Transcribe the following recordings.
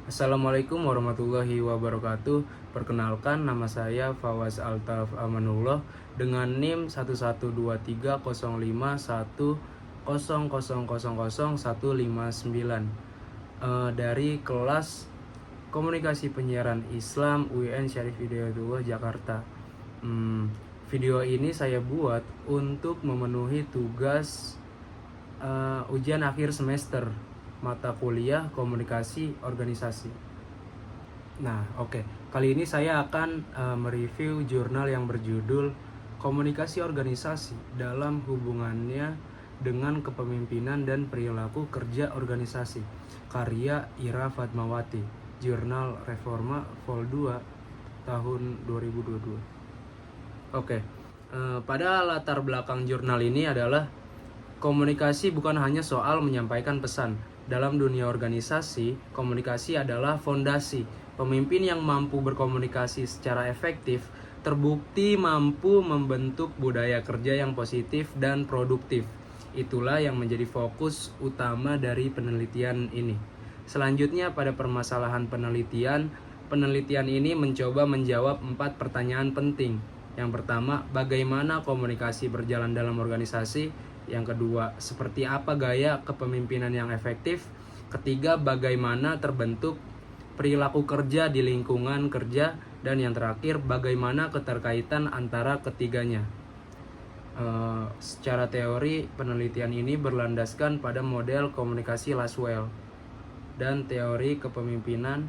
Assalamualaikum warahmatullahi wabarakatuh. Perkenalkan, nama saya Fawaz Altaf Amanullah dengan NIM 112305100000159 dari kelas Komunikasi Penyiaran Islam UIN Syarif Hidayatullah Jakarta. Video ini saya buat untuk memenuhi tugas ujian akhir semester mata kuliah komunikasi organisasi. Nah, oke. Kali ini saya akan mereview jurnal yang berjudul Komunikasi Organisasi dalam Hubungannya dengan Kepemimpinan dan Perilaku Kerja Organisasi, karya Ira Fatmawati, Jurnal Reforma Vol 2 tahun 2022. Oke. Pada latar belakang jurnal ini adalah komunikasi bukan hanya soal menyampaikan pesan. Dalam dunia organisasi, komunikasi adalah fondasi. Pemimpin yang mampu berkomunikasi secara efektif terbukti mampu membentuk budaya kerja yang positif dan produktif. Itulah yang menjadi fokus utama dari penelitian ini. Selanjutnya, pada permasalahan penelitian ini mencoba menjawab 4 pertanyaan penting. Yang pertama, bagaimana komunikasi berjalan dalam organisasi? Yang kedua, seperti apa gaya kepemimpinan yang efektif? Ketiga, bagaimana terbentuk perilaku kerja di lingkungan kerja? Dan yang terakhir, bagaimana keterkaitan antara ketiganya? Secara teori, penelitian ini berlandaskan pada model komunikasi Laswell dan teori kepemimpinan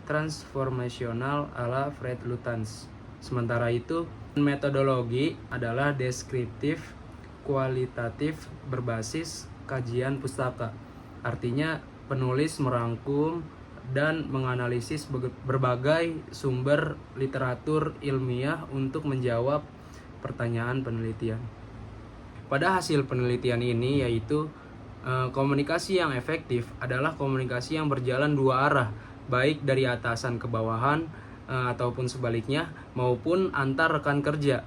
transformasional ala Fred Lutyens. Sementara itu, metodologi adalah deskriptif, kualitatif, berbasis kajian pustaka. Artinya, penulis merangkum dan menganalisis berbagai sumber literatur ilmiah untuk menjawab pertanyaan penelitian. Pada hasil penelitian ini yaitu komunikasi yang efektif adalah komunikasi yang berjalan dua arah, baik dari atasan ke bawahan ataupun sebaliknya, maupun antar rekan kerja.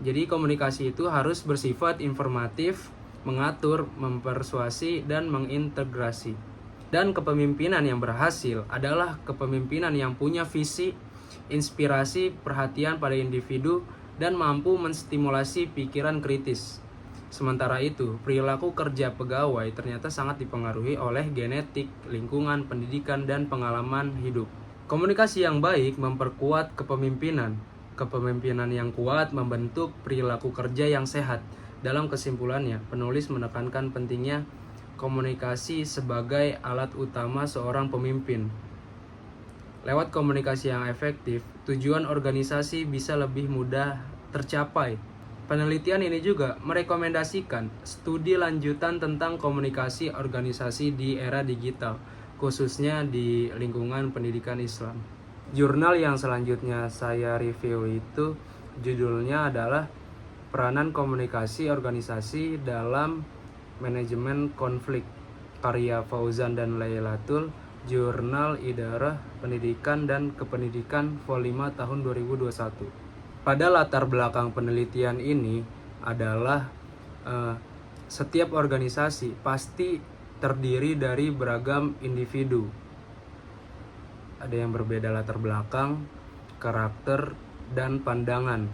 Jadi komunikasi itu harus bersifat informatif, mengatur, mempersuasi, dan mengintegrasi. Dan kepemimpinan yang berhasil adalah kepemimpinan yang punya visi, inspirasi, perhatian pada individu, dan mampu menstimulasi pikiran kritis. Sementara itu, perilaku kerja pegawai ternyata sangat dipengaruhi oleh genetik, lingkungan, pendidikan, dan pengalaman hidup. Komunikasi yang baik memperkuat kepemimpinan. Kepemimpinan yang kuat membentuk perilaku kerja yang sehat. Dalam kesimpulannya, penulis menekankan pentingnya komunikasi sebagai alat utama seorang pemimpin. Lewat komunikasi yang efektif, tujuan organisasi bisa lebih mudah tercapai. Penelitian ini juga merekomendasikan studi lanjutan tentang komunikasi organisasi di era digital, khususnya di lingkungan pendidikan Islam. Jurnal yang selanjutnya saya review itu judulnya adalah Peranan Komunikasi Organisasi dalam Manajemen Konflik, karya Fauzan dan Lailatul, Jurnal Idarah Pendidikan dan Kependidikan Vol 5 tahun 2021. Pada latar belakang penelitian ini adalah setiap organisasi pasti terdiri dari beragam individu. Ada yang berbeda latar belakang, karakter, dan pandangan.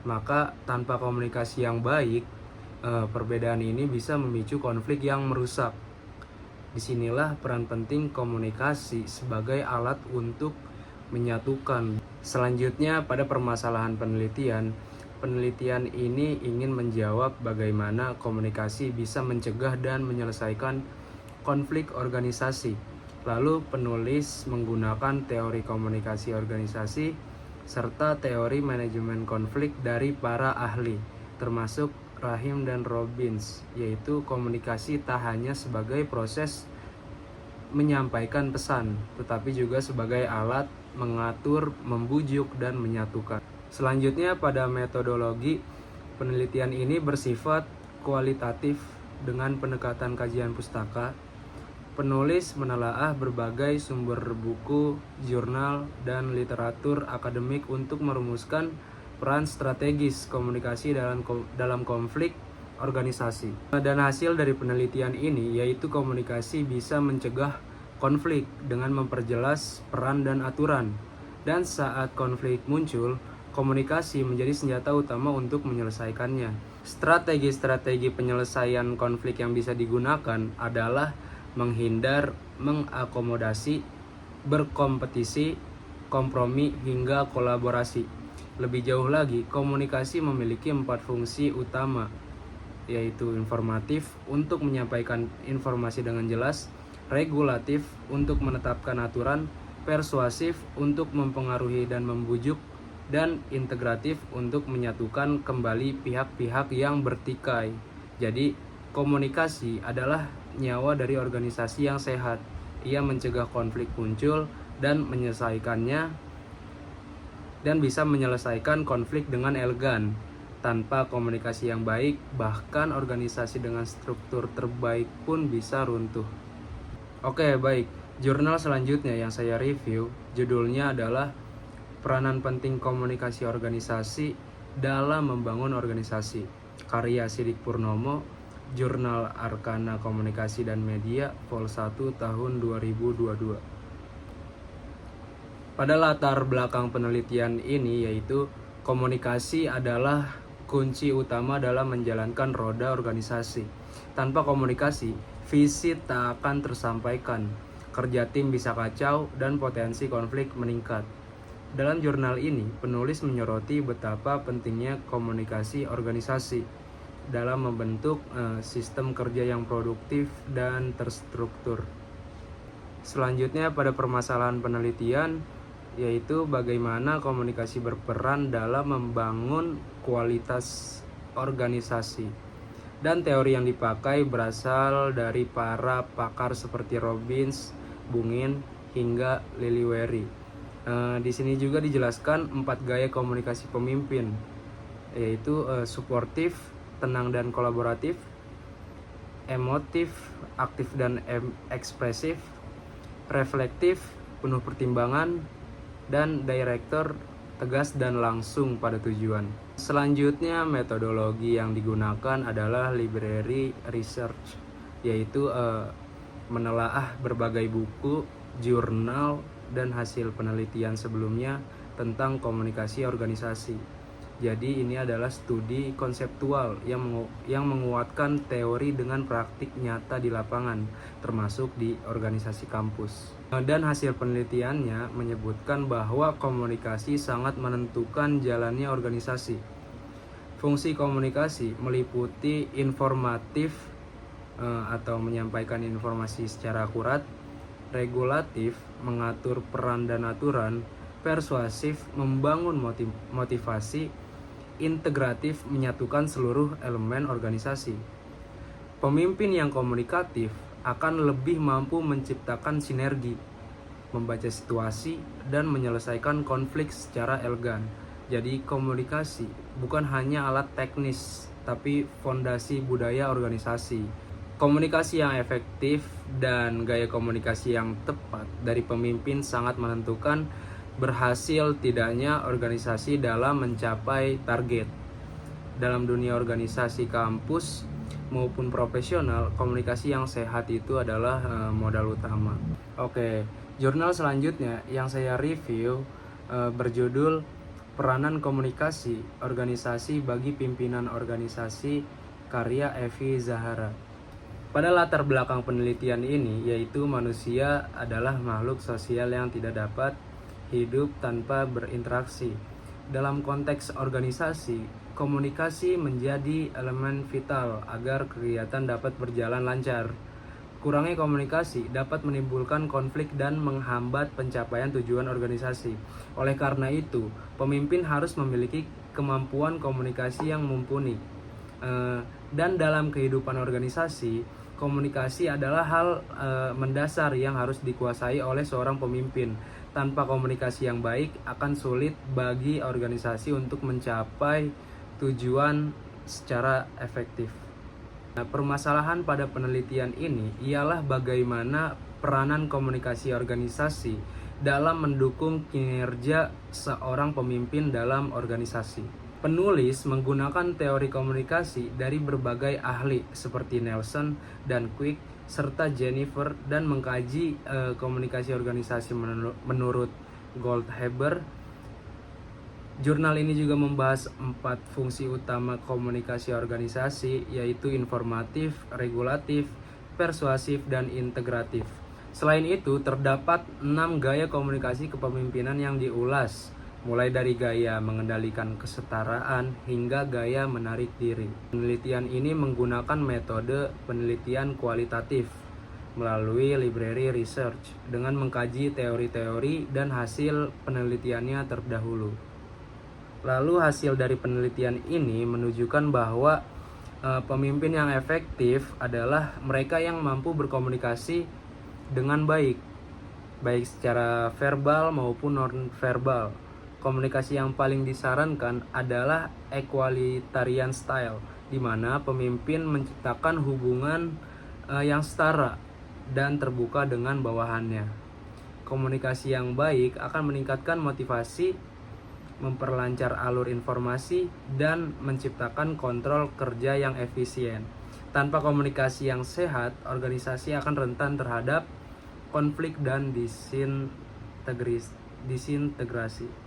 Maka tanpa komunikasi yang baik, perbedaan ini bisa memicu konflik yang merusak. Disinilah peran penting komunikasi sebagai alat untuk menyatukan. Selanjutnya, pada permasalahan penelitian ini ingin menjawab bagaimana komunikasi bisa mencegah dan menyelesaikan konflik organisasi. Lalu penulis menggunakan teori komunikasi organisasi serta teori manajemen konflik dari para ahli, termasuk Rahim dan Robbins, yaitu komunikasi tak hanya sebagai proses menyampaikan pesan, tetapi juga sebagai alat mengatur, membujuk, dan menyatukan. Selanjutnya, pada metodologi, penelitian ini bersifat kualitatif dengan pendekatan kajian pustaka. Penulis menelaah berbagai sumber buku, jurnal, dan literatur akademik untuk merumuskan peran strategis komunikasi dalam konflik organisasi. Dan hasil dari penelitian ini yaitu komunikasi bisa mencegah konflik dengan memperjelas peran dan aturan. Dan saat konflik muncul, komunikasi menjadi senjata utama untuk menyelesaikannya. Strategi-strategi penyelesaian konflik yang bisa digunakan adalah menghindar, mengakomodasi, berkompetisi, kompromi, hingga kolaborasi. Lebih jauh lagi, komunikasi memiliki 4 fungsi utama, yaitu informatif untuk menyampaikan informasi dengan jelas, regulatif untuk menetapkan aturan, persuasif untuk mempengaruhi dan membujuk, dan integratif untuk menyatukan kembali pihak-pihak yang bertikai. Jadi, komunikasi adalah nyawa dari organisasi yang sehat. Ia mencegah konflik muncul dan menyelesaikannya, dan bisa menyelesaikan konflik dengan elegan. Tanpa komunikasi yang baik, bahkan organisasi dengan struktur terbaik pun bisa runtuh. Oke, baik. Jurnal selanjutnya yang saya review, judulnya adalah Peranan Penting Komunikasi Organisasi dalam Membangun Organisasi. Karya Sidik Purnomo, Jurnal Arkana Komunikasi dan Media, Vol 1 tahun 2022. Pada latar belakang penelitian ini yaitu komunikasi adalah kunci utama dalam menjalankan roda organisasi. Tanpa komunikasi, visi tak akan tersampaikan, kerja tim bisa kacau, dan potensi konflik meningkat. Dalam jurnal ini, penulis menyoroti betapa pentingnya komunikasi organisasi dalam membentuk sistem kerja yang produktif dan terstruktur. Selanjutnya pada permasalahan penelitian, yaitu bagaimana komunikasi berperan dalam membangun kualitas organisasi. Dan teori yang dipakai berasal dari para pakar seperti Robbins, Bungin, hingga Liliwery. Di sini juga dijelaskan 4 gaya komunikasi pemimpin, yaitu suportif, tenang dan kolaboratif, emotif, aktif dan ekspresif, reflektif, penuh pertimbangan, dan director, tegas dan langsung pada tujuan. Selanjutnya, metodologi yang digunakan adalah library research, yaitu menelaah berbagai buku, jurnal, dan hasil penelitian sebelumnya tentang komunikasi organisasi. Jadi ini adalah studi konseptual yang menguatkan teori dengan praktik nyata di lapangan, termasuk di organisasi kampus. Dan hasil penelitiannya menyebutkan bahwa komunikasi sangat menentukan jalannya organisasi. Fungsi komunikasi meliputi informatif atau menyampaikan informasi secara akurat, regulatif mengatur peran dan aturan, persuasif membangun motivasi, integratif menyatukan seluruh elemen organisasi. Pemimpin yang komunikatif akan lebih mampu menciptakan sinergi, membaca situasi, dan menyelesaikan konflik secara elegan. Jadi komunikasi bukan hanya alat teknis, tapi fondasi budaya organisasi. Komunikasi yang efektif dan gaya komunikasi yang tepat dari pemimpin sangat menentukan berhasil tidaknya organisasi dalam mencapai target. Dalam dunia organisasi kampus maupun profesional, komunikasi yang sehat itu adalah modal utama. Oke, jurnal selanjutnya yang saya review berjudul Peranan Komunikasi Organisasi bagi Pimpinan Organisasi, karya Evi Zahara. Pada latar belakang penelitian ini, yaitu manusia adalah makhluk sosial yang tidak dapat hidup tanpa berinteraksi. Dalam konteks organisasi, komunikasi menjadi elemen vital agar kegiatan dapat berjalan lancar. Kurangnya komunikasi dapat menimbulkan konflik dan menghambat pencapaian tujuan organisasi. Oleh karena itu, pemimpin harus memiliki kemampuan komunikasi yang mumpuni. Dan dalam kehidupan organisasi, komunikasi adalah hal mendasar yang harus dikuasai oleh seorang pemimpin. Tanpa komunikasi yang baik, akan sulit bagi organisasi untuk mencapai tujuan secara efektif. Nah, permasalahan pada penelitian ini ialah bagaimana peranan komunikasi organisasi dalam mendukung kinerja seorang pemimpin dalam organisasi. Penulis menggunakan teori komunikasi dari berbagai ahli seperti Nelson dan Quick serta Jennifer dan mengkaji komunikasi organisasi menurut Goldhaber. Jurnal ini juga membahas 4 fungsi utama komunikasi organisasi, yaitu informatif, regulatif, persuasif, dan integratif. Selain itu, terdapat 6 gaya komunikasi kepemimpinan yang diulas, mulai dari gaya mengendalikan kesetaraan hingga gaya menarik diri. Penelitian ini menggunakan metode penelitian kualitatif melalui library research dengan mengkaji teori-teori dan hasil penelitiannya terdahulu. Lalu hasil dari penelitian ini menunjukkan bahwa pemimpin yang efektif adalah mereka yang mampu berkomunikasi dengan baik secara verbal maupun non-verbal. Komunikasi yang paling disarankan adalah equalitarian style, di mana pemimpin menciptakan hubungan yang setara dan terbuka dengan bawahannya. Komunikasi yang baik akan meningkatkan motivasi, memperlancar alur informasi, dan menciptakan kontrol kerja yang efisien. Tanpa komunikasi yang sehat, organisasi akan rentan terhadap konflik dan disintegrasi.